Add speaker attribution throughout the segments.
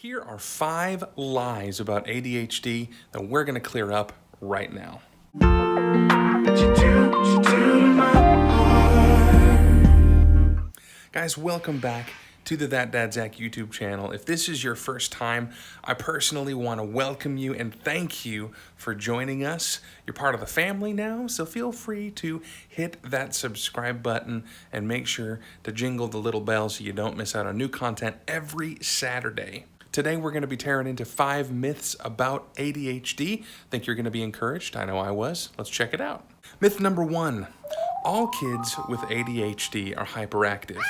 Speaker 1: Here are 5 lies about ADHD that we're going to clear up right now. Guys, welcome back to the That Dad Zach YouTube channel. If this is your first time, I personally want to welcome you and thank you for joining us. You're part of the family now, so feel free to hit that subscribe button and make sure to jingle the little bell so you don't miss out on new content every Saturday. Today we're going to be tearing into 5 myths about ADHD. Think you're going to be encouraged? I know I was. Let's check it out. Myth number 1. All kids with ADHD are hyperactive.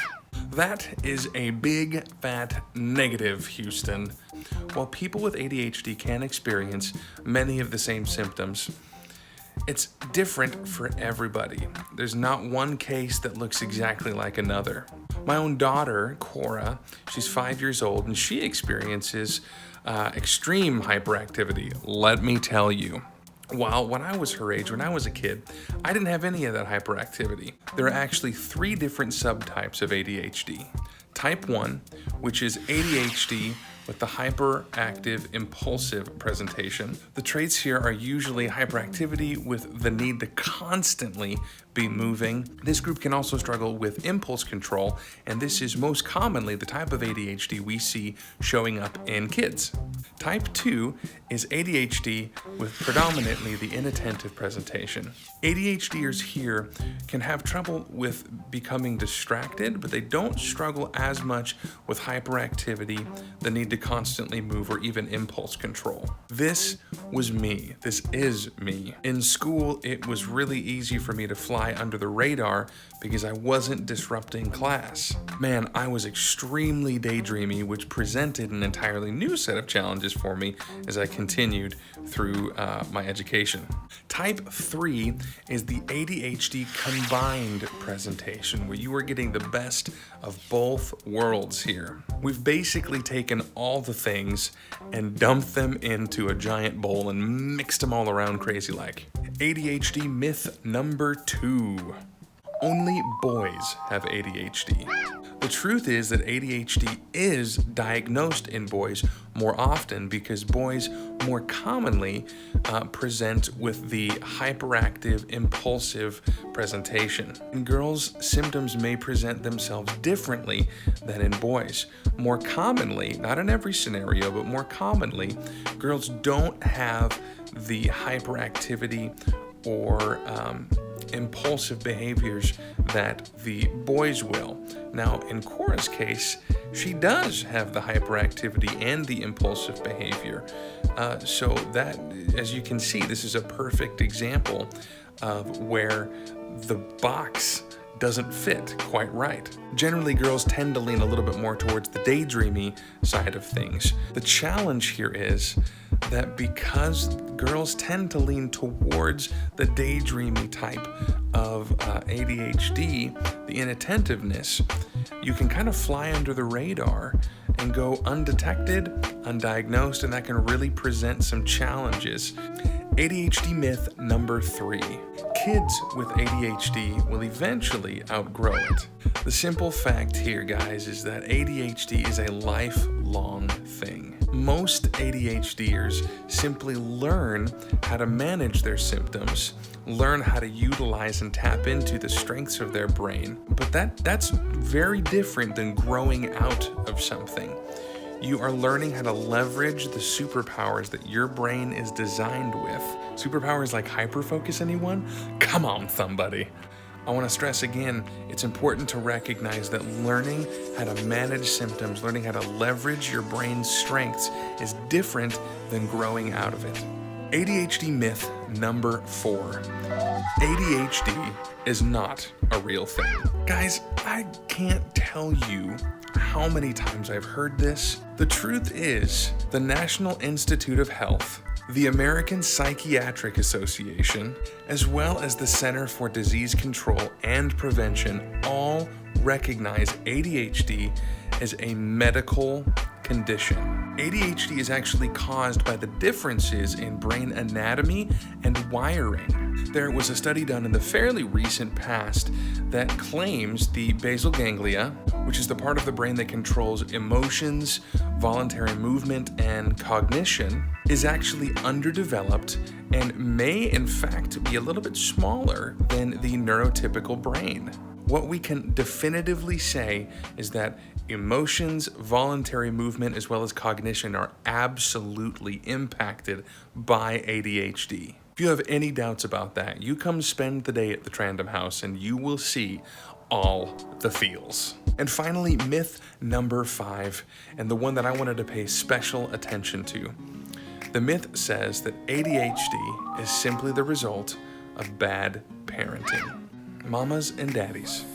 Speaker 1: That is a big, fat negative, Houston. While people with ADHD can experience many of the same symptoms, it's different for everybody. There's not one case that looks exactly like another. My own daughter, Cora, she's 5 years old, and she experiences extreme hyperactivity, let me tell you. While when I was her age, when I was a kid, I didn't have any of that hyperactivity. There are actually 3 different subtypes of ADHD. Type 1, which is ADHD with the hyperactive impulsive presentation. The traits here are usually hyperactivity with the need to constantly be moving. This group can also struggle with impulse control, and this is most commonly the type of ADHD we see showing up in kids. Type 2 is ADHD with predominantly the inattentive presentation. ADHDers here can have trouble with becoming distracted, but they don't struggle as much with hyperactivity, the need to constantly move, or even impulse control. This was me. This is me. In school, it was really easy for me to fly under the radar because I wasn't disrupting class. Man, I was extremely daydreamy, which presented an entirely new set of challenges for me as I continued through my education. Type 3 is the ADHD combined presentation, where you are getting the best of both worlds here. We've basically taken all the things and dumped them into a giant bowl and mixed them all around crazy like. ADHD myth number 2. Only boys have ADHD. The truth is that ADHD is diagnosed in boys more often because boys more commonly present with the hyperactive, impulsive presentation. In girls, symptoms may present themselves differently than in boys. More commonly, not in every scenario, but more commonly, girls don't have the hyperactivity or impulsive behaviors that the boys will. Now, in Cora's case, she does have the hyperactivity and the impulsive behavior. So that, as you can see, this is a perfect example of where the box doesn't fit quite right. Generally, girls tend to lean a little bit more towards the daydreamy side of things. The challenge here is that because girls tend to lean towards the daydreamy type of ADHD, the inattentiveness, you can kind of fly under the radar and go undetected, undiagnosed, and that can really present some challenges. ADHD myth number 3. Kids with ADHD will eventually outgrow it. The simple fact here, guys, is that ADHD is a lifelong thing. Most ADHDers simply learn how to manage their symptoms, learn how to utilize and tap into the strengths of their brain. But that's very different than growing out of something. You are learning how to leverage the superpowers that your brain is designed with. Superpowers like hyperfocus, anyone? Come on, somebody. I want to stress again, it's important to recognize that learning how to manage symptoms, learning how to leverage your brain's strengths is different than growing out of it. ADHD myth number 4. ADHD is not a real thing. Guys, I can't tell you how many times I've heard this. The truth is, the National Institute of Health, the American Psychiatric Association, as well as the Center for Disease Control and Prevention all recognize ADHD as a medical condition. ADHD is actually caused by the differences in brain anatomy and wiring. There was a study done in the fairly recent past that claims the basal ganglia, which is the part of the brain that controls emotions, voluntary movement, and cognition, is actually underdeveloped and may in fact be a little bit smaller than the neurotypical brain. What we can definitively say is that emotions, voluntary movement, as well as cognition are absolutely impacted by ADHD. If you have any doubts about that, you come spend the day at the Trandom House and you will see all the feels. And finally, myth number 5, and the one that I wanted to pay special attention to. The myth says that ADHD is simply the result of bad parenting. Mamas and daddies,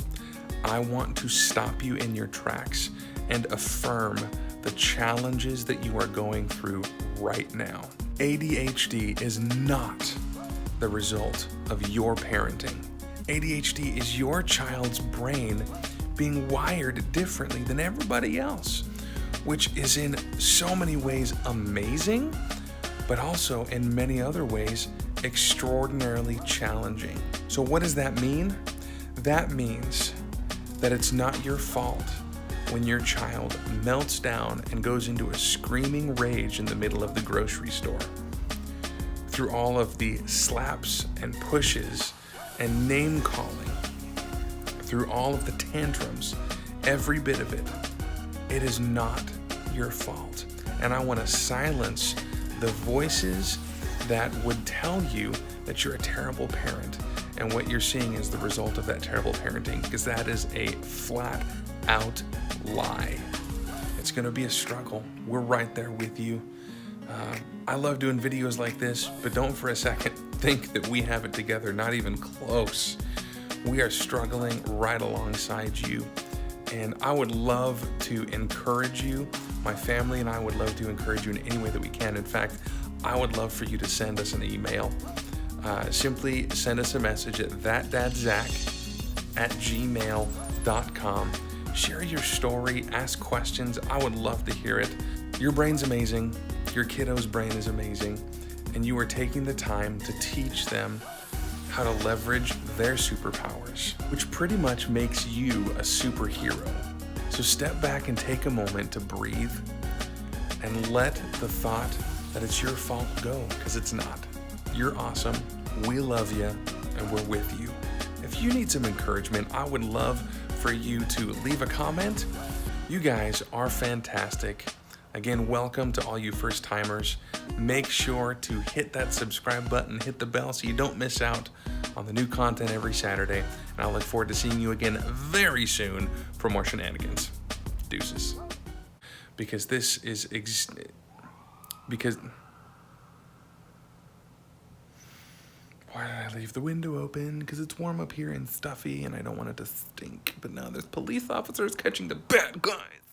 Speaker 1: I want to stop you in your tracks and affirm the challenges that you are going through right now. ADHD is not the result of your parenting. ADHD is your child's brain being wired differently than everybody else, which is in so many ways amazing, but also in many other ways extraordinarily challenging. So what does that mean? That means that it's not your fault when your child melts down and goes into a screaming rage in the middle of the grocery store. Through all of the slaps and pushes and name calling, through all of the tantrums, every bit of it, it is not your fault. And I want to silence the voices that would tell you that you're a terrible parent and what you're seeing is the result of that terrible parenting, because that is a flat out lie. It's going to be a struggle. We're right there with you. I love doing videos like this, but don't for a second think that we have it together, not even close. We are struggling right alongside you, and I would love to encourage you. My family and I would love to encourage you in any way that we can. In fact, I would love for you to send us an email. Simply send us a message at thatdadzach@gmail.com. Share your story, ask questions. I would love to hear it. Your brain's amazing. Your kiddo's brain is amazing. And you are taking the time to teach them how to leverage their superpowers, which pretty much makes you a superhero. So step back and take a moment to breathe and let the thought that it's your fault go, because it's not. You're awesome. We love you, and we're with you. If you need some encouragement, I would love for you to leave a comment. You guys are fantastic. Again, welcome to all you first timers. Make sure to hit that subscribe button, hit the bell so you don't miss out on the new content every Saturday. And I look forward to seeing you again very soon for more shenanigans. Deuces. Because this is why did I leave the window open? Because it's warm up here and stuffy and I don't want it to stink. But now there's police officers catching the bad guys.